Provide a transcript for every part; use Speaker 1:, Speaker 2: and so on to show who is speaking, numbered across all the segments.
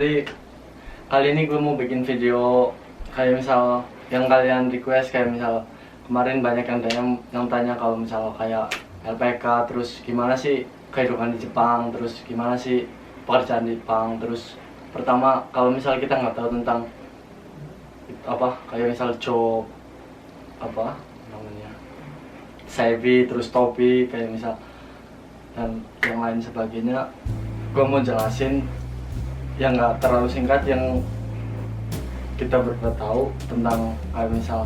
Speaker 1: Jadi kali ini gue mau bikin video kayak misal yang kalian request, kayak misal kemarin banyak yang tanya kalau misal kayak LPK, terus gimana sih kehidupan di Jepang, terus gimana sih pekerjaan di Jepang. Terus pertama kalau misal kita nggak tahu tentang apa kayak misal job apa namanya CV, terus topi kayak misal dan yang lain sebagainya, gue mau jelasin yang nggak terlalu singkat, yang kita berdua tahu tentang kayak misal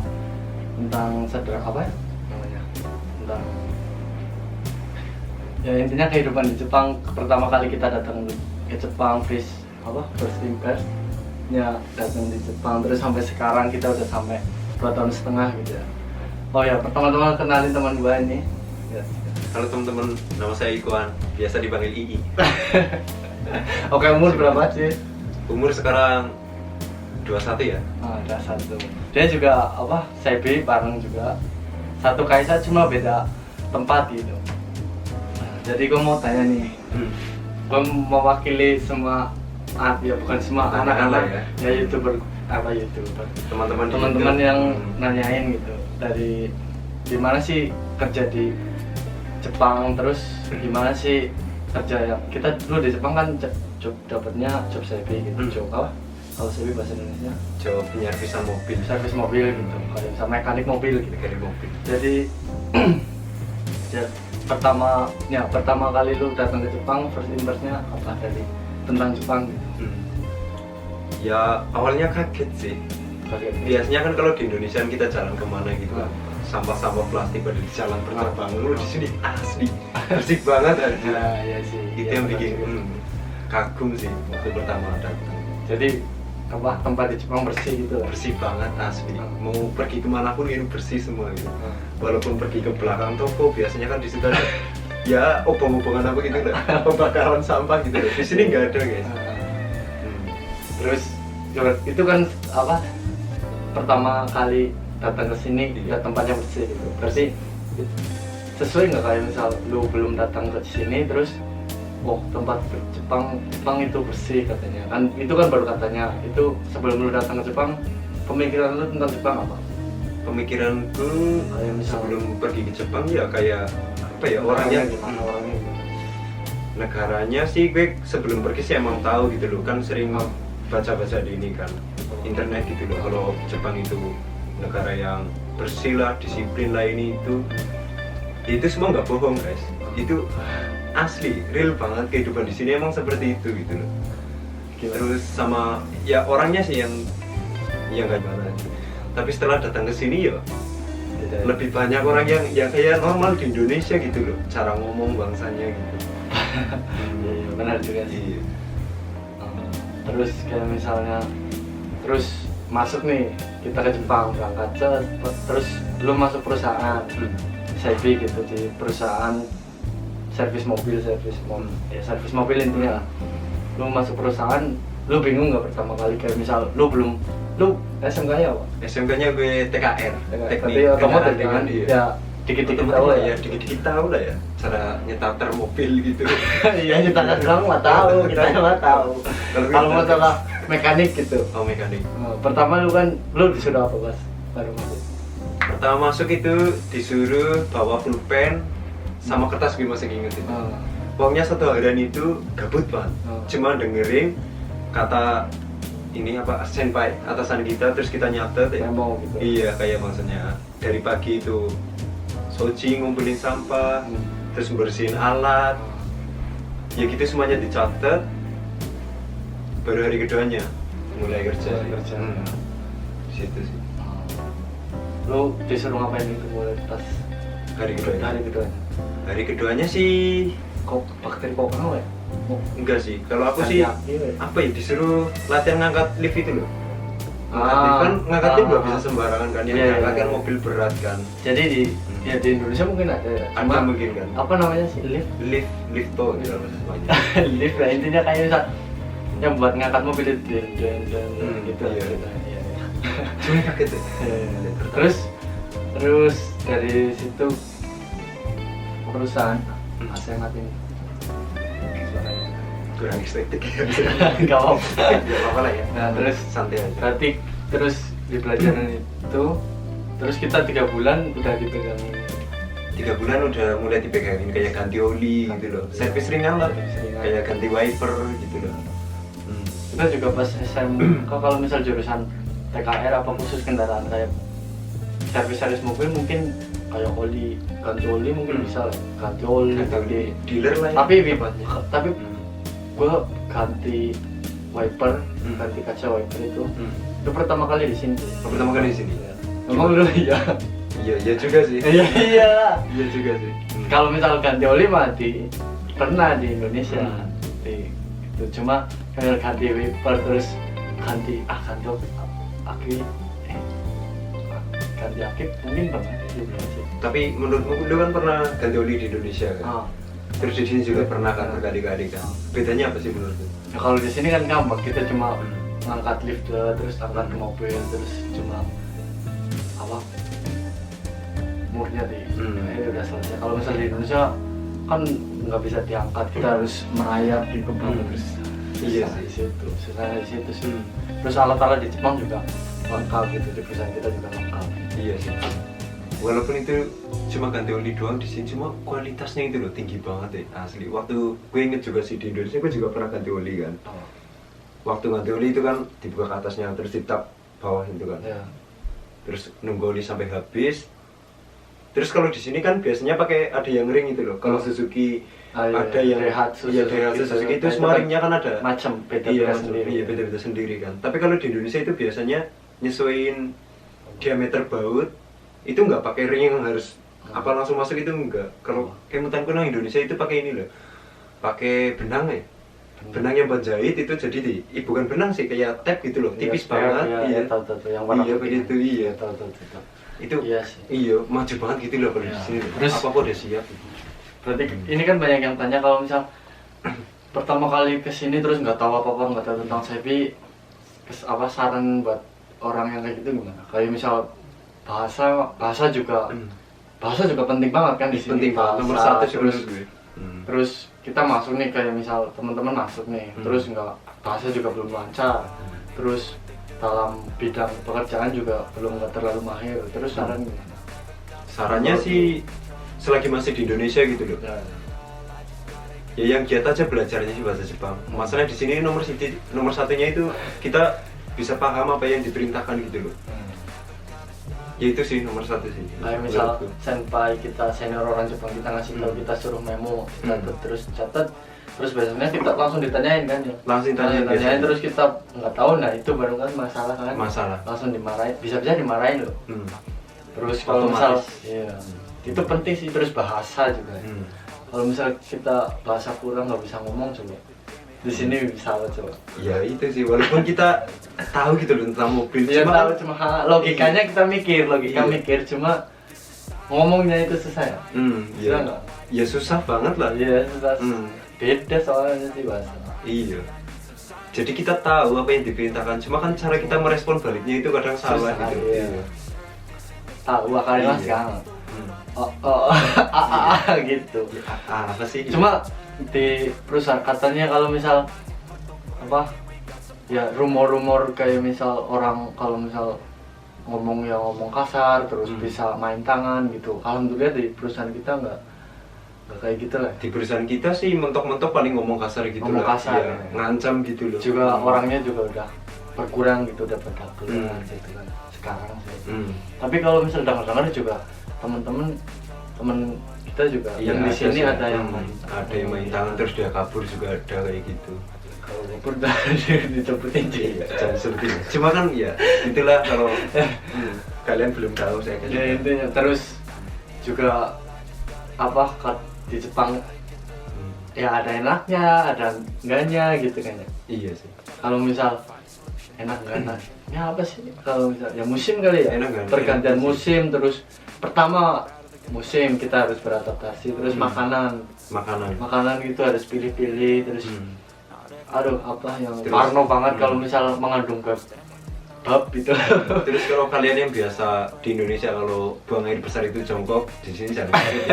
Speaker 1: tentang apa ya namanya, tentang ya intinya kehidupan di Jepang. Pertama kali kita datang ke Jepang, first impress ya datang di Jepang, terus sampai sekarang kita udah sampai 2 tahun setengah gitu ya. Oh ya, pertama-tama kenalin teman gue ini ya.
Speaker 2: Halo teman-teman, nama saya Ikuan, biasa dipanggil Ii.
Speaker 1: Oke, umur berapa sih?
Speaker 2: Umur sekarang 21 ya.
Speaker 1: Ah, ada satu. Dia juga apa? CB bareng juga. Satu Kaisa, cuma beda tempat gitu. Nah, jadi gue mau tanya nih. Gue mewakili semua ya bukan semua anak-anak ya YouTuber, teman-teman yang nanyain gitu, dari gimana sih kerja di Jepang, terus gimana sih kerja yang kita dulu di Jepang kan job dapatnya job CV gitu. Job apa kalau CV bahasa Indonesia?
Speaker 2: Job penyervisan mobil.
Speaker 1: Servis mobil gitu, kayak misalnya mekanik mobil gitu.
Speaker 2: Mekanik mobil.
Speaker 1: Jadi pertama kali lu datang ke Jepang, first impression-nya apa dari tentang Jepang gitu?
Speaker 2: Ya awalnya kaget sih.
Speaker 1: Kaget.
Speaker 2: Biasanya kan kalau di Indonesia kita jalan kemana gitu kan, sampah-sampah plastik pada di jalan berterbangan. Lu di sini asli bersih banget aja.
Speaker 1: Nah, ya sih.
Speaker 2: Itu
Speaker 1: ya,
Speaker 2: yang bikin
Speaker 1: betul.
Speaker 2: kagum sih waktu pertama datang.
Speaker 1: Jadi apa tempat di Jepang bersih gitu lah.
Speaker 2: Bersih banget asli. Mau pergi kemanapun ini bersih semua gitu. Walaupun pergi ke belakang toko, biasanya kan di situ ada ya obong-obongan apa gitu lah, pembakaran sampah gitu loh. Di sini nggak ada guys.
Speaker 1: Terus itu kan apa pertama kali datang ke sini, ya tempatnya bersih gitu. Berarti sesuai nggak kayak misal lu belum datang ke sini terus tempat Jepang itu bersih katanya kan, itu kan baru katanya. Itu sebelum lu datang ke Jepang, pemikiran lu tentang Jepang apa?
Speaker 2: Pemikiranku
Speaker 1: Kayak misal
Speaker 2: sebelum pergi ke Jepang ya kayak apa ya, orangnya
Speaker 1: gimana orangnya gitu.
Speaker 2: Negaranya sih gue sebelum pergi sih emang tahu gitu loh, kan sering baca-baca di ini kan internet gitu loh, kalau Jepang itu negara yang bersih lah, disiplin lah, ini itu semua nggak bohong guys, itu asli real banget. Kehidupan di sini emang seperti itu gitu loh. Terus sama ya orangnya sih yang nggak gimana, tapi setelah datang ke sini ya lebih banyak orang yang kayak normal di Indonesia gitu loh, cara ngomong bangsanya gitu.
Speaker 1: Iya, benar juga sih.
Speaker 2: Iya.
Speaker 1: Terus kayak misalnya terus masuk nih kita ke Jepang, berangkat terus belum masuk perusahaan CV gitu, di perusahaan servis mobil intinya. Lu masuk perusahaan, lu bingung nggak pertama kali kayak misal lu SMK-nya apa?
Speaker 2: SMK-nya gue TKR,
Speaker 1: Tapi otomotif
Speaker 2: dengan
Speaker 1: kan? Ya dikit-dikit tahu
Speaker 2: ya, dikit-dikit tahu lah ya cara nyetar mobil gitu.
Speaker 1: Iya, nyetar doang nggak tahu, kita nggak tahu. Kalau masalah mekanik gitu.
Speaker 2: Oh, mekanik.
Speaker 1: Pertama lu disuruh apa pas baru masuk?
Speaker 2: Pertama masuk itu disuruh bawa pulpen sama kertas, gue masih inget itu. Pokoknya satu harian itu gabut banget, cuma dengerin kata ini apa senpai atasan kita, terus kita nyatet ya.
Speaker 1: Memo gitu.
Speaker 2: Iya, kayak maksudnya dari pagi itu soji ngumpulin sampah, terus bersihin alat, ya gitu semuanya dicatat. Baru hari keduanya mulai kerja. Di situ sih.
Speaker 1: Lu disuruh ngapain itu mulai pas
Speaker 2: Hari keduanya. Hari keduanya sih
Speaker 1: bakteri kokang ya?
Speaker 2: enggak sih. Kalau aku sih apa ya, disuruh latihan ngangkat lift itu loh. Ngangkat lift nggak bisa sembarangan kan, yang ngangkat kan mobil berat kan.
Speaker 1: Jadi di Indonesia mungkin ada ya?
Speaker 2: Ada mungkin kan.
Speaker 1: Apa namanya sih?
Speaker 2: Lifto gitu namanya.
Speaker 1: Lift lah intinya, kayak misal yang buat ngangkat mobil itu gitu.
Speaker 2: Iya. Cuma kaget ya.
Speaker 1: Terus dari situ perusahaan ASEAN ini suaranya
Speaker 2: kurang estetik ya.
Speaker 1: Nggak apa-apa.
Speaker 2: Gak apa-apa lah ya.
Speaker 1: Nah terus
Speaker 2: Santai aja.
Speaker 1: berarti terus di pelajaran itu terus kita 3 bulan udah dipegangin
Speaker 2: 3 bulan udah mulai dipegangin kayak ganti oli gitu loh, servis ringan lah, kayak ganti wiper gitu loh.
Speaker 1: kita juga pas SMK kalau misal jurusan TKR apa khusus kendaraan kayak servis mobil mungkin kayak oli ganti oli mungkin bisa lah. Ganti oli
Speaker 2: Ganti dealer lah ya,
Speaker 1: tapi
Speaker 2: tempatnya.
Speaker 1: tapi gue ganti wiper ganti kaca wiper itu pertama kali di sini.
Speaker 2: Pertama kali di sini.
Speaker 1: Emang lu iya.
Speaker 2: Iya juga sih.
Speaker 1: Iya iya.
Speaker 2: Iya juga sih.
Speaker 1: Kalau misal ganti oli mati pernah di Indonesia. Di itu cuma kayak ganti wiper terus ganti aki ganti aki mungkin pernah juga sih.
Speaker 2: Tapi menurutmu lu kan pernah ganti oli di Indonesia kan? Terus di sini juga pernah kan berkali-kali kan? Bedanya apa sih menurutmu?
Speaker 1: Ya, kalau di sini kan gampang, kita cuma ngangkat lift terus angkat ke mobil terus cuma apa murnya di udah selesai. Kalau misalnya di Indonesia kan nggak bisa diangkat, kita harus merayap di kebun terus
Speaker 2: Iya
Speaker 1: di situ, susahnya di situ sih. Terus alat-alat di Jepang juga lengkap gitu, di perusahaan kita juga lengkap.
Speaker 2: Iya sih. Walaupun itu cuma ganti oli doang di sini, cuma kualitasnya itu loh tinggi banget ya asli. Waktu gue inget juga sih di Indonesia gue juga pernah ganti oli kan. Waktu ganti oli itu kan dibuka ke atasnya terus ditap bawah itu kan.
Speaker 1: Ya.
Speaker 2: Terus nunggu oli sampai habis. Terus kalau di sini kan biasanya pakai ada yang ring itu loh. Kalau Suzuki ada yang
Speaker 1: Daihatsu,
Speaker 2: Suzuki itu semua ringnya kan ada
Speaker 1: macam beda-beda sendiri.
Speaker 2: Iya, beda-beda sendiri kan. Tapi kalau di Indonesia itu biasanya nyesuaiin diameter baut itu nggak pakai ring yang harus apa langsung masuk itu enggak. Kalau kemutanku nang Indonesia itu pakai ini loh. Pakai benang ya. Benang yang buat jahit itu jadi bukan benang sih kayak tape gitu loh, tipis banget.
Speaker 1: Iya, tahu yang warna
Speaker 2: iya
Speaker 1: putih.
Speaker 2: begitu iya.
Speaker 1: Tahu.
Speaker 2: Itu
Speaker 1: iya sih.
Speaker 2: Iya, maju banget gitu loh kalau di sini.
Speaker 1: Terus
Speaker 2: apa udah siap gitu.
Speaker 1: Berarti ini kan banyak yang tanya kalau misal pertama kali kesini terus nggak tahu apa-apa, nggak tahu tentang Sepi, apa saran buat orang yang kayak gitu gimana? Kayak misal bahasa juga penting banget kan di sini.
Speaker 2: Penting banget, nomor satu sih
Speaker 1: terus
Speaker 2: menurut gue.
Speaker 1: terus kita masuk nih kayak misal teman-teman masuk nih, terus nggak bahasa juga belum lancar, terus dalam bidang pekerjaan juga nggak terlalu mahir, terus saran gimana?
Speaker 2: Sarannya sih selagi masih di Indonesia gitu loh. Ya yang giat aja belajarnya sih bahasa Jepang. Masalah di sini nomor satunya itu kita bisa paham apa yang diperintahkan gitu loh. Ya itu sih nomor satu sih.
Speaker 1: Kayak misal senpai kita senior orang Jepang kita ngasih tahu, kita suruh memo, catat, terus biasanya kita langsung ditanyain kan ya.
Speaker 2: Langsung
Speaker 1: ditanyain terus kita nggak tahu, nah itu baru kan masalah kan.
Speaker 2: Masalah.
Speaker 1: Langsung dimarahin, bisa-bisa dimarahin loh. Terus kalau misal, iya, itu penting sih, terus bahasa juga. Kalau misal kita bahasa kurang nggak bisa ngomong coba. Di sini bisa coba.
Speaker 2: Ya itu sih, walaupun kita tahu gitu loh tentang mobil.
Speaker 1: Iya tahu,
Speaker 2: kan,
Speaker 1: cuma logikanya kita mikir, cuma ngomongnya itu susah ya.
Speaker 2: Iya.
Speaker 1: Nggak?
Speaker 2: Ya susah banget lah.
Speaker 1: Iya susah. Beda soalnya sih bahasa.
Speaker 2: Iya. Jadi kita tahu apa yang diperintahkan, cuma kan cara kita merespon baliknya itu kadang salah
Speaker 1: Susah,
Speaker 2: gitu.
Speaker 1: iya. Tahu kali mas kan. Gitu.
Speaker 2: Apa sih?
Speaker 1: Cuma di perusahaan katanya kalau misal apa ya rumor-rumor kayak misal orang kalau misal ngomong kasar terus bisa main tangan gitu. Alhamdulillah di perusahaan kita nggak kayak gitu lah.
Speaker 2: Di perusahaan kita sih mentok-mentok paling ngomong kasar gitu
Speaker 1: Ngomong
Speaker 2: lah.
Speaker 1: kasar,
Speaker 2: Ya, ngancam gitu loh.
Speaker 1: Juga orangnya juga udah berkurang gitu, udah berkurang gitu kan sekarang sih. Tapi kalau misal dengar juga temen kita juga yang di sini ada yang
Speaker 2: main tangan terus dia kabur juga ada kayak gitu.
Speaker 1: Kalau kabur udah dicepetin juga.
Speaker 2: Jangan seperti itu. Cuma kan ya itulah kalau kalian belum tahu saya kasih.
Speaker 1: Ya intinya terus juga apa di Jepang ya ada enaknya, ada enggaknya gitu kan ya.
Speaker 2: Iya sih.
Speaker 1: Kalau misal enak enggak enak, ya apa sih kalau misal ya musim kali ya.
Speaker 2: Enak,
Speaker 1: pergantian musim terus pertama musim kita harus beradaptasi, terus makanan gitu harus pilih-pilih, terus aduh apa yang parno banget kalau misal mengandung bab itu.
Speaker 2: Terus kalau kalian yang biasa di Indonesia kalau buang air besar itu jongkok, di sini jangan gitu.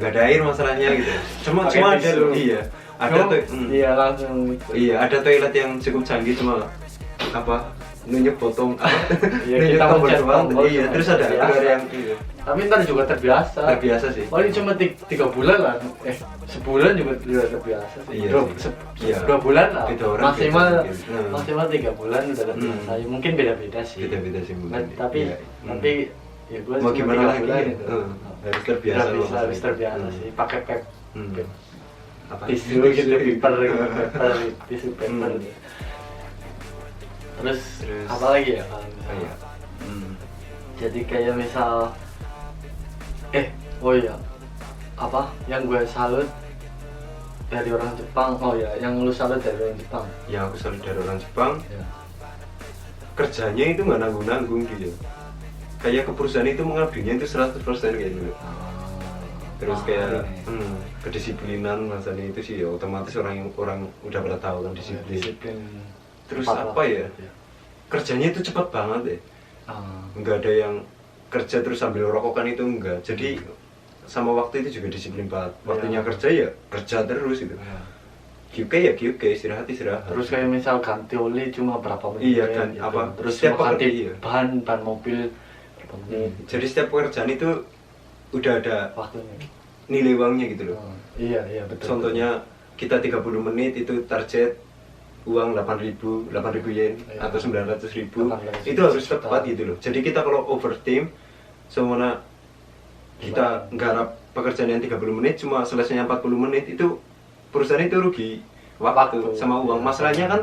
Speaker 2: Nggak ada air masalahnya gitu. Cuma ada loh, iya.
Speaker 1: Iya langsung gitu.
Speaker 2: Iya, ada toilet yang cukup canggih cuma apa nunjuk potong
Speaker 1: Iya,
Speaker 2: nunjuk
Speaker 1: kita
Speaker 2: tombol
Speaker 1: mencet
Speaker 2: doang.
Speaker 1: tombol
Speaker 2: Iya,
Speaker 1: cuma
Speaker 2: terus ada
Speaker 1: terbiasa.
Speaker 2: yang itu.
Speaker 1: Tapi ntar juga terbiasa.
Speaker 2: Terbiasa sih.
Speaker 1: Paling cuma 3 bulan lah. Sebulan juga terbiasa sih.
Speaker 2: Iya
Speaker 1: Dua,
Speaker 2: sih. Iya.
Speaker 1: 2 bulan lah.
Speaker 2: Beda orang,
Speaker 1: Maksimal
Speaker 2: beda mungkin.
Speaker 1: maksimal 3 bulan udah terbiasa. Ya, mungkin beda-beda sih.
Speaker 2: Beda-beda sih mungkin.
Speaker 1: Tapi
Speaker 2: Iya.
Speaker 1: tapi ya gue
Speaker 2: Mau
Speaker 1: cuma
Speaker 2: gimana
Speaker 1: 3
Speaker 2: lagi,
Speaker 1: bulan
Speaker 2: ya?
Speaker 1: gitu.
Speaker 2: Harus terbiasa
Speaker 1: Udah
Speaker 2: loh,
Speaker 1: bisa,
Speaker 2: Mas.
Speaker 1: harus terbiasa
Speaker 2: Hmm.
Speaker 1: sih. Pakai
Speaker 2: Hmm. Apa?
Speaker 1: tisu gitu, paper gitu, tisu paper.
Speaker 2: Hmm.
Speaker 1: Gitu. Terus
Speaker 2: Terus-
Speaker 1: apa lagi ya kalau
Speaker 2: Oh,
Speaker 1: misalnya?
Speaker 2: iya. Hmm.
Speaker 1: Jadi kayak misal oh iya, apa yang gue salut dari orang Jepang, oh ya yang lu salut dari orang Jepang
Speaker 2: Yang aku salut dari orang Jepang,
Speaker 1: ya.
Speaker 2: kerjanya itu nggak nanggung-nanggung dia. Kayak ke perusahaan itu mengabdinya itu 100% kayak gitu. Terus kayak kedisiplinan masanya itu sih ya otomatis orang udah pada tahu kan disiplin.
Speaker 1: Disiplin.
Speaker 2: Terus
Speaker 1: Tepat
Speaker 2: apa
Speaker 1: waktu
Speaker 2: ya?
Speaker 1: gitu
Speaker 2: Kerjanya itu cepat banget deh. Nggak ada yang kerja terus sambil rokokan itu enggak. Jadi sama waktu itu juga disiplin banget. Waktunya
Speaker 1: Iya.
Speaker 2: kerja ya kerja terus gitu.
Speaker 1: Ya.
Speaker 2: QK ya QK, istirahat.
Speaker 1: Terus kayak misal ganti oli cuma berapa menit
Speaker 2: Iya,
Speaker 1: ya,
Speaker 2: dan
Speaker 1: gitu.
Speaker 2: apa,
Speaker 1: terus
Speaker 2: setiap
Speaker 1: mau ganti
Speaker 2: iya.
Speaker 1: bahan mobil berapa menit
Speaker 2: Jadi setiap pekerjaan itu udah ada
Speaker 1: waktunya.
Speaker 2: nilai uangnya gitu loh.
Speaker 1: Iya betul.
Speaker 2: Contohnya kita 30 menit itu target uang 8.000 yen
Speaker 1: Iya.
Speaker 2: atau 900.000
Speaker 1: 800.000
Speaker 2: itu harus
Speaker 1: juta.
Speaker 2: tepat gitu loh. Jadi kita kalau overtime semana kita nggarap pekerjaan yang 30 menit cuma selesainya 40 menit itu perusahaan itu rugi waktu sama uang. Masalahnya kan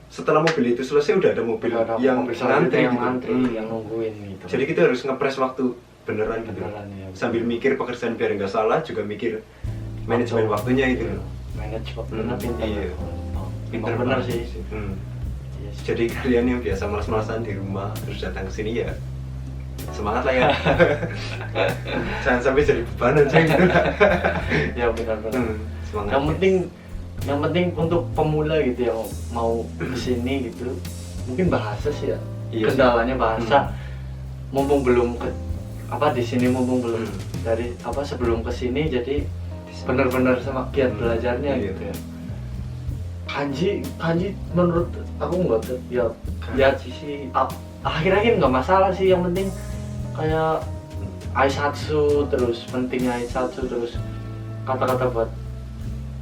Speaker 2: setelah mobil itu selesai udah ada mobil
Speaker 1: Udah ada
Speaker 2: yang
Speaker 1: mobil selanjutnya yang
Speaker 2: gitu.
Speaker 1: ngantri,
Speaker 2: Hmm.
Speaker 1: yang nungguin gitu.
Speaker 2: Jadi kita harus ngepres waktu beneran gitu.
Speaker 1: Beneran, ya, betul.
Speaker 2: Sambil mikir pekerjaan biar nggak salah juga mikir manajemen waktunya itu loh.
Speaker 1: Manage waktunya
Speaker 2: Hmm,
Speaker 1: pintar.
Speaker 2: iya.
Speaker 1: Pintar bener
Speaker 2: banget
Speaker 1: sih.
Speaker 2: Hmm.
Speaker 1: Iya sih.
Speaker 2: Jadi kalian yang biasa malas-malasan di rumah terus datang ke sini ya semangat lah ya. Jangan sampai jadi bebanan saya gitu.
Speaker 1: Ya benar-benar.
Speaker 2: Semangat.
Speaker 1: Yang penting untuk pemula gitu yang mau kesini gitu, mungkin bahasa sih ya.
Speaker 2: Iya sih.
Speaker 1: Kendalanya bahasa. Mumpung belum di sini mumpung belum
Speaker 2: Hmm.
Speaker 1: dari sebelum kesini jadi benar-benar sama giat belajarnya
Speaker 2: Iya.
Speaker 1: gitu ya. Kanji menurut aku nggak ya sisi akhir-akhir nggak masalah sih, yang penting kayak aisatsu, terus pentingnya aisatsu, terus kata-kata buat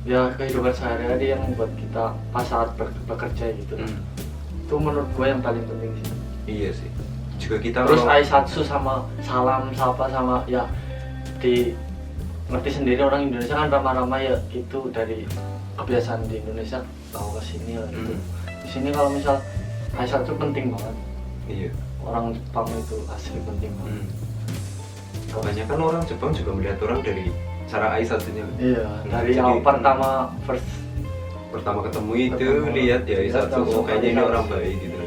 Speaker 1: ya kehidupan sehari-hari yang buat kita pas saat bekerja gitu. Itu menurut gue yang paling penting sih.
Speaker 2: Iya sih. Juga kita
Speaker 1: Terus
Speaker 2: kalau-
Speaker 1: aisatsu sama salam sapa sama ya di ngerti sendiri orang Indonesia kan ramah-ramah ya, itu dari kebiasaan di Indonesia bawa ke sini lah gitu. Di sini kalau misal aisatsu penting banget.
Speaker 2: Iya.
Speaker 1: Orang Jepang itu asli penting banget.
Speaker 2: Kebanyakan orang Jepang juga melihat orang dari cara aisatsunya.
Speaker 1: Iya, dari
Speaker 2: Jadi-
Speaker 1: awal pertama first
Speaker 2: Pertama ketemu itu
Speaker 1: Ketemu,
Speaker 2: lihat ya
Speaker 1: lihat
Speaker 2: aisatsu, oh
Speaker 1: langsung
Speaker 2: kayaknya ini
Speaker 1: aisatsu.
Speaker 2: orang baik gitu.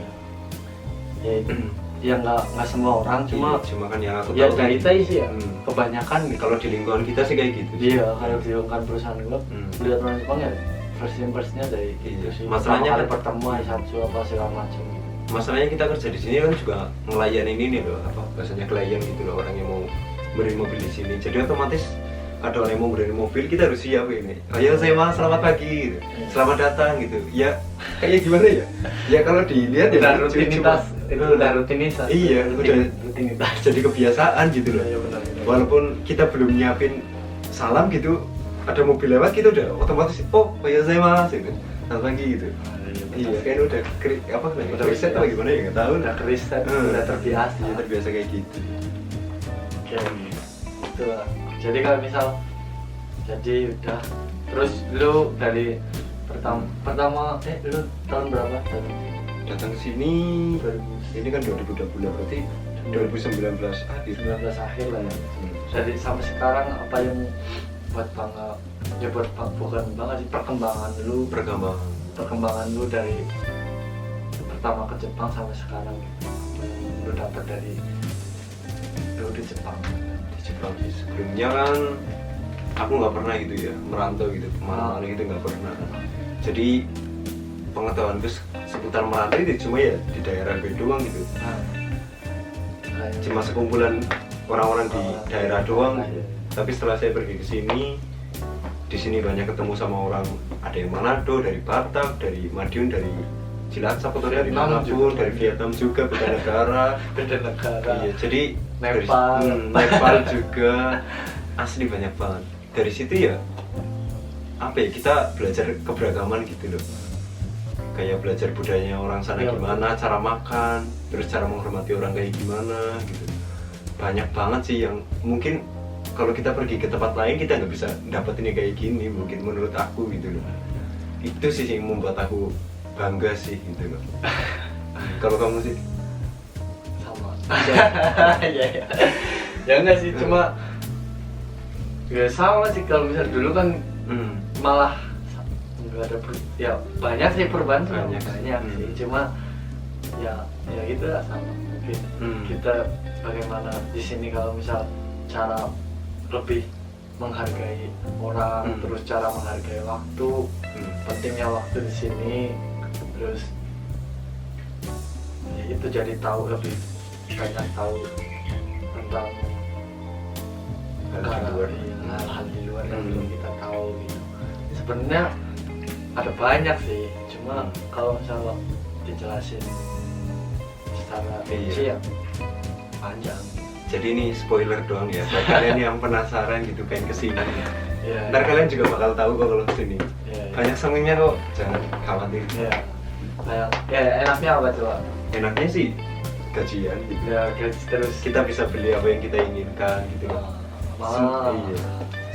Speaker 1: ya itu ya nggak semua orang cuma
Speaker 2: Iya, cuma kan yang aku
Speaker 1: ya
Speaker 2: tahu
Speaker 1: dari
Speaker 2: kan,
Speaker 1: tadi sih ya
Speaker 2: Hmm.
Speaker 1: kebanyakan gitu.
Speaker 2: kalau di lingkungan kita sih kayak gitu.
Speaker 1: Iya, kalau di lingkungan perusahaan gue lihat orang Jepang ya first impressionnya dari
Speaker 2: Iya.
Speaker 1: itu sih.
Speaker 2: Masalahnya
Speaker 1: Pertama kali
Speaker 2: kan-
Speaker 1: bertemu aisatsu apa segala macam gitu.
Speaker 2: Masalahnya kita kerja di sini kan juga melayani ini loh, apa bahasanya klien gitu loh, orang yang mau beri mobil di sini. Jadi otomatis ada orang yang mau beri mobil, kita harus siap ini. Ayo saya mas, selamat pagi, gitu. Selamat datang gitu. Ya kayak gimana ya? Ya kalau dilihat ya
Speaker 1: Udah
Speaker 2: cuma-
Speaker 1: rutinitas, itu udah rutinitas.
Speaker 2: Iya, udah
Speaker 1: rutinitas.
Speaker 2: jadi kebiasaan gitu loh.
Speaker 1: Iya, benar.
Speaker 2: Walaupun kita belum nyiapin salam gitu, ada mobil lewat kita udah otomatis oh ayo saya mas gitu. Selamat pagi gitu. Iya kan udah
Speaker 1: Udah
Speaker 2: riset apa gimana ya nggak tahu
Speaker 1: udah
Speaker 2: lah.
Speaker 1: riset, udah terbiasa.
Speaker 2: Iya, terbiasa kayak gitu.
Speaker 1: Oke, itu lah. Jadi kalau misal jadi udah terus lu dari pertama lu tahun berapa tadi?
Speaker 2: Datang ke sini ini kan 2020 berarti 2019 akhir.
Speaker 1: 19 akhir lah ya. Jadi sampai sekarang apa yang buat bangga ya bukan bangga sih, perkembangan lu dari pertama ke Jepang sampai sekarang gitu. Apa yang lu dapat dari lu di Jepang?
Speaker 2: Di Jepang sih sebelumnya kan aku nggak pernah gitu ya merantau gitu kemana-mana gitu nggak pernah. Jadi pengetahuanku seputar merantau itu cuma ya di daerah gue doang gitu. Cuma sekumpulan orang-orang di daerah doang gitu. Tapi setelah saya pergi ke sini di di sini banyak ketemu sama orang, ada yang Manado, dari Batak, dari Madiun, dari Cilacap atau dari
Speaker 1: Vietnam
Speaker 2: manapun,
Speaker 1: juga.
Speaker 2: dari Vietnam juga, beda negara.
Speaker 1: Beda negara.
Speaker 2: Iya, jadi
Speaker 1: Nepal.
Speaker 2: Nepal juga, asli banyak banget. Dari situ ya, apa ya, kita belajar keberagaman gitu loh. Kayak belajar budayanya orang sana
Speaker 1: Iya,
Speaker 2: gimana, cara makan, terus cara menghormati orang kayak gimana gitu. Banyak banget sih yang mungkin kalau kita pergi ke tempat lain kita nggak bisa dapetinnya kayak gini, mungkin menurut aku gitu loh. Itu sih yang membuat aku bangga sih gitu loh. Kalau kamu sih?
Speaker 1: Sama. Iya, iya. Ya enggak sih, cuma ya sama sih. Kalau misal dulu kan malah nggak ada ya banyak sih perubahan tuh, banyak sih, cuma ya gitu lah, sama mungkin kita bagaimana di sini kalau misal cara lebih menghargai orang, terus cara menghargai waktu, pentingnya waktu di sini, terus ya itu jadi tahu lebih banyak tahu tentang hal di luar yang belum kita tahu gitu. Sebenarnya ada banyak sih, cuma kalau misalnya dijelasin secara rinci ya panjang.
Speaker 2: Jadi ini spoiler doang ya, buat kalian yang penasaran gitu pengen kesini.
Speaker 1: Ya,
Speaker 2: Ntar kalian juga bakal tahu kok kalau kesini.
Speaker 1: ya.
Speaker 2: Banyak senengnya kok, jangan khawatir.
Speaker 1: Ya, kayak ya enaknya apa coba?
Speaker 2: Enaknya sih gajian gitu.
Speaker 1: Ya gaji terus
Speaker 2: Kita bisa beli apa yang kita inginkan gitu loh. Iya.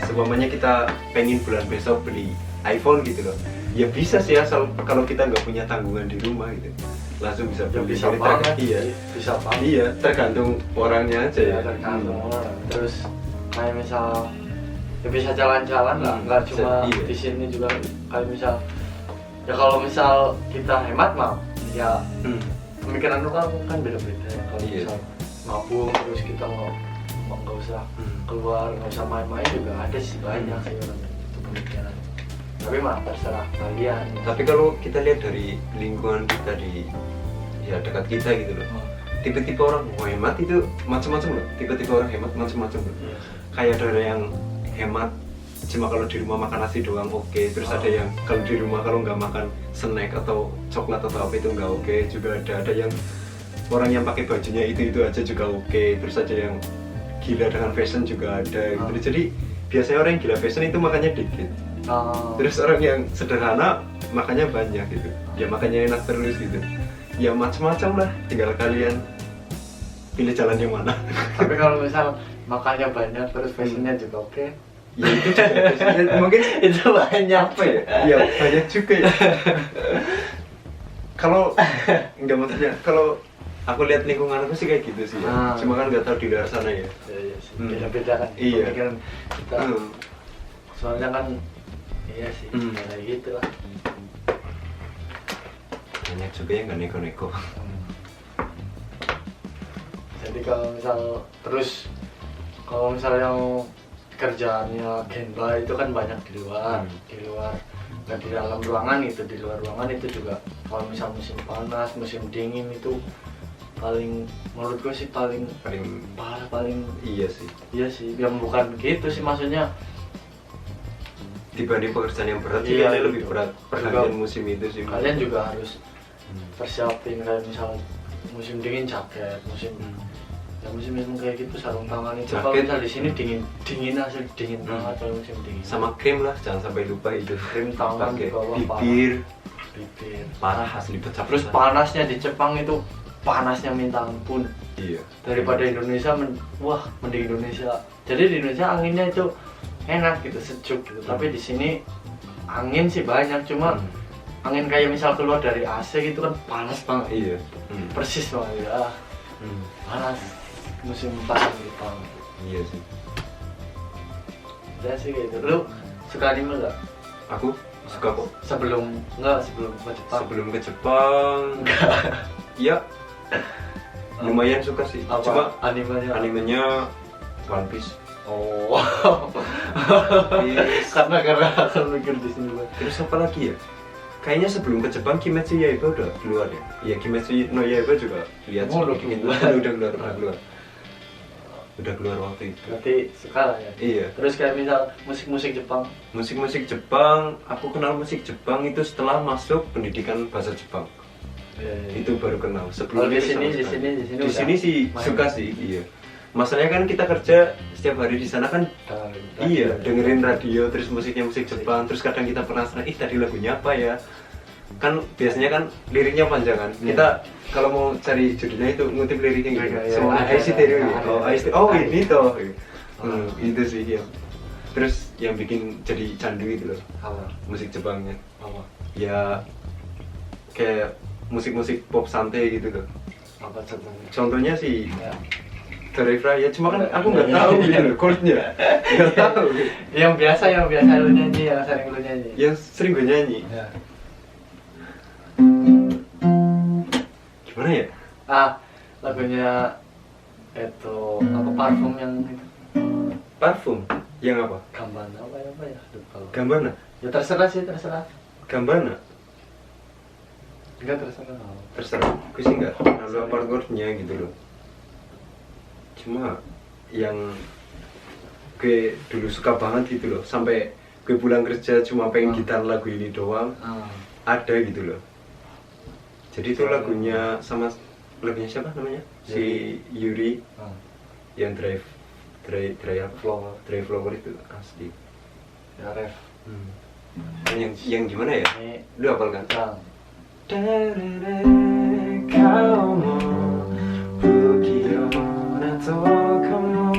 Speaker 2: Seumpamanya kita pengen bulan besok beli iPhone gitu loh. Ya bisa sih, asal kalau kita nggak punya tanggungan di rumah gitu. Langsung bisa
Speaker 1: Ya
Speaker 2: beli.
Speaker 1: bisa
Speaker 2: Jadi
Speaker 1: banget,
Speaker 2: iya.
Speaker 1: bisa banget.
Speaker 2: Iya, tergantung orangnya aja
Speaker 1: Ya
Speaker 2: ya.
Speaker 1: tergantung orang. Terus kayak misal ya bisa jalan-jalan lah, nggak
Speaker 2: Bisa,
Speaker 1: cuma
Speaker 2: iya.
Speaker 1: di sini juga. Kayak misal ya kalau misal kita hemat mah ya pemikiran orang kan beda-beda ya. Kalau
Speaker 2: Iya.
Speaker 1: misal nabung terus kita nggak usah keluar, nggak usah main-main juga ada sih, banyak sih orang itu pemikiran. Tapi mah terserah kalian.
Speaker 2: Tapi kalau kita lihat dari lingkungan kita di ya dekat kita gitu loh, tipe-tipe orang hemat itu macam-macam loh. Tipe-tipe orang hemat macam-macam loh.
Speaker 1: Iya.
Speaker 2: Kayak ada yang hemat cuma kalau di rumah makan nasi doang oke. Terus ada yang kalau di rumah kalau nggak makan snack atau coklat atau apa itu nggak oke. Juga ada yang orang yang pakai bajunya itu aja juga oke. Terus ada yang gila dengan fashion juga ada gitu. Jadi biasanya orang yang gila fashion itu makannya dikit. Terus orang yang sederhana makannya banyak gitu. Ya makanya enak terus gitu. Ya macam-macam lah, tinggal kalian pilih jalan yang mana.
Speaker 1: Tapi kalau misal makannya banyak terus fashionnya juga oke.
Speaker 2: Ya itu juga biasanya mungkin
Speaker 1: Itu banyak
Speaker 2: apa ya? Ya banyak juga ya. Kalau enggak, maksudnya kalau aku lihat lingkungan aku sih kayak gitu sih ya. Cuma kan nggak tahu di luar sana ya.
Speaker 1: Iya sih, beda-beda kan
Speaker 2: Iya.
Speaker 1: pemikiran kita. Soalnya kan iya sih, kayak gitu lah.
Speaker 2: Banyak juga yang nggak neko-neko.
Speaker 1: Jadi kalau misal yang kerjaannya genba itu kan banyak di luar, nggak di dalam ruangan itu, di luar ruangan itu juga. Kalau misal musim panas, musim dingin itu paling, menurut gue sih paling parah, paling
Speaker 2: Iya sih.
Speaker 1: iya sih, yang bukan gitu sih, maksudnya
Speaker 2: Dibanding pekerjaan yang berat sih
Speaker 1: Iya,
Speaker 2: kayaknya lebih
Speaker 1: gitu.
Speaker 2: berat pergantian musim itu sih.
Speaker 1: kalian juga harus persiapin kayak misal musim dingin jaket, musim kayak gitu sarung tangan itu. Kalau
Speaker 2: Jaket.
Speaker 1: misal di sini dingin asli dingin banget kalau musim dingin.
Speaker 2: Sama krim lah, jangan sampai lupa itu.
Speaker 1: Krim tangan
Speaker 2: Pakai
Speaker 1: juga, wah,
Speaker 2: bibir,
Speaker 1: bibir.
Speaker 2: parah asli pecah.
Speaker 1: Terus panasnya di Jepang itu panasnya minta ampun.
Speaker 2: Iya.
Speaker 1: Daripada Indonesia, mending Indonesia. Jadi di Indonesia anginnya itu enak gitu, sejuk gitu. Tapi di sini angin sih banyak, cuma angin kayak misal keluar dari AC gitu kan panas banget.
Speaker 2: Iya.
Speaker 1: Persis banget ya. Panas musim panas di Jepang.
Speaker 2: Iya sih.
Speaker 1: Ya sih gitu. Lu suka anime nggak?
Speaker 2: Aku suka kok.
Speaker 1: Sebelum ke Jepang.
Speaker 2: Sebelum ke Jepang, ya lumayan suka sih.
Speaker 1: Apa
Speaker 2: Cuma animenya One Piece.
Speaker 1: Oh.
Speaker 2: Yes.
Speaker 1: karena aku mikir di sini Bang.
Speaker 2: Terus apa lagi ya? Kayaknya sebelum ke Jepang Kimetsu Yaiba udah keluar ya. Iya, Kimetsu no Yaiba juga lihat
Speaker 1: Oh, udah
Speaker 2: sedikit.
Speaker 1: keluar.
Speaker 2: Udah keluar. udah keluar waktu itu.
Speaker 1: Berarti suka lah ya.
Speaker 2: Iya.
Speaker 1: Terus kayak misal musik-musik Jepang.
Speaker 2: Musik-musik Jepang, aku kenal musik Jepang itu setelah masuk pendidikan bahasa Jepang. Itu baru kenal.
Speaker 1: Kalau di
Speaker 2: itu
Speaker 1: sini,
Speaker 2: sama
Speaker 1: di
Speaker 2: sekali.
Speaker 1: sini
Speaker 2: Di sini sih
Speaker 1: main.
Speaker 2: suka sih, iya. Masalahnya kan kita kerja setiap hari di sana kan, iya, dengerin radio terus musiknya musik Jepang, terus kadang kita penasaran, tadi lagunya apa ya? Kan biasanya kan liriknya panjang kan.
Speaker 1: Iya.
Speaker 2: Kita kalau mau cari judulnya itu ngutip liriknya gitu.
Speaker 1: Iya, iya.
Speaker 2: Semua
Speaker 1: Ada, ada.
Speaker 2: oh ini toh.
Speaker 1: Hmm.
Speaker 2: Itu sih ya. Terus yang bikin jadi candu itu loh,
Speaker 1: Apa?
Speaker 2: musik Jepangnya.
Speaker 1: Apa?
Speaker 2: Ya kayak musik-musik pop santai gitu loh.
Speaker 1: Apa contohnya?
Speaker 2: Contohnya sih
Speaker 1: Ya.
Speaker 2: Doraemon ya, cuma kan aku nggak tahu gitu loh chordnya, nggak tahu.
Speaker 1: Yang biasa lu nyanyi, yang sering lu nyanyi.
Speaker 2: Yang sering gue nyanyi,
Speaker 1: Ya.
Speaker 2: gimana ya?
Speaker 1: Lagunya itu apa parfum yang itu?
Speaker 2: Parfum, yang apa?
Speaker 1: Gambana apa ya? Lupa.
Speaker 2: Gambana,
Speaker 1: Ya terserah sih, terserah.
Speaker 2: Gambana,
Speaker 1: Enggak terserah.
Speaker 2: terserah. Gue sih nggak tahu part chordnya gitu loh. Cuma yang gue dulu suka banget gitu loh, sampai gue pulang kerja cuma pengen gitar lagu ini doang, ada gitu loh. Jadi itu lagunya sama lagunya siapa namanya? Si Yuri yang Drive
Speaker 1: Flower.
Speaker 2: Flower itu asli.
Speaker 1: Ya ref.
Speaker 2: Yang gimana ya?
Speaker 1: Ini
Speaker 2: Lu hafal kan?
Speaker 1: Bang.
Speaker 2: Kau mau pergi atau kamu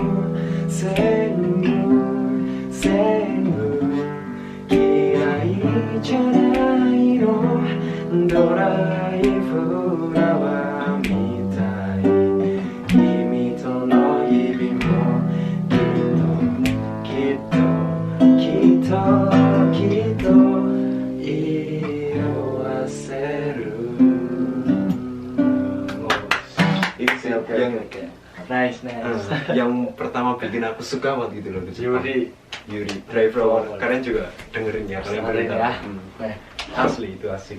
Speaker 2: senggu kirai janai no dorai furawa mitai kimi to no hibi mo kito iroaseru. Itu sih yang
Speaker 1: Nice.
Speaker 2: yang pertama bikin aku suka banget gitu loh. Yuri Drive Flower. Kalian juga dengerin ya, kalian
Speaker 1: Dengerin
Speaker 2: boleh
Speaker 1: ya.
Speaker 2: tahu.
Speaker 1: Oke.
Speaker 2: Asli itu asik.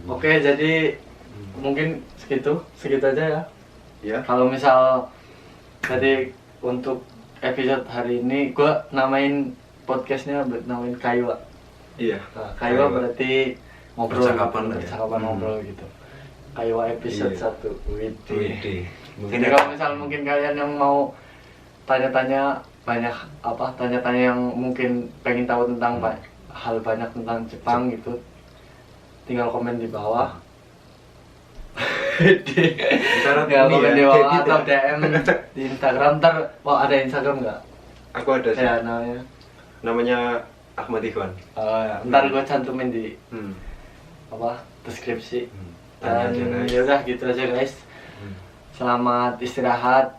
Speaker 1: Oke, jadi mungkin segitu aja ya.
Speaker 2: Ya.
Speaker 1: Kalau misal tadi untuk episode hari ini gua namain podcastnya namain Kaiwa.
Speaker 2: Iya.
Speaker 1: Nah, Kaiwa berarti ngobrol,
Speaker 2: Percakapan lah ya.
Speaker 1: percakapan ngobrol gitu. Kaiwa episode
Speaker 2: Iya.
Speaker 1: 1.
Speaker 2: Widi.
Speaker 1: Jadi kalau misal mungkin kalian yang mau tanya-tanya banyak tanya-tanya yang mungkin pengen tahu tentang hal banyak tentang Jepang gitu, tinggal komen di bawah. Tinggal komen di bawah atau DM di Instagram. Ntar ada Instagram nggak?
Speaker 2: Aku ada sih.
Speaker 1: Ya namanya.
Speaker 2: Namanya Ahmad Ikhwan.
Speaker 1: Ya. Ntar gue cantumin di deskripsi.
Speaker 2: Tanya
Speaker 1: Dan
Speaker 2: aja, guys.
Speaker 1: ya udah gitu aja guys. Selamat istirahat.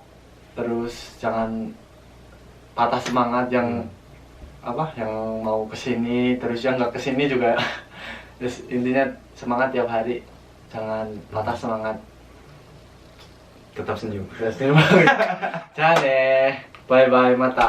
Speaker 1: Terus jangan patah semangat yang yang mau kesini, terus yang nggak kesini juga. Terus intinya semangat tiap hari. Jangan patah semangat.
Speaker 2: Tetap senyum.
Speaker 1: Terus jangan deh. Bye bye mata.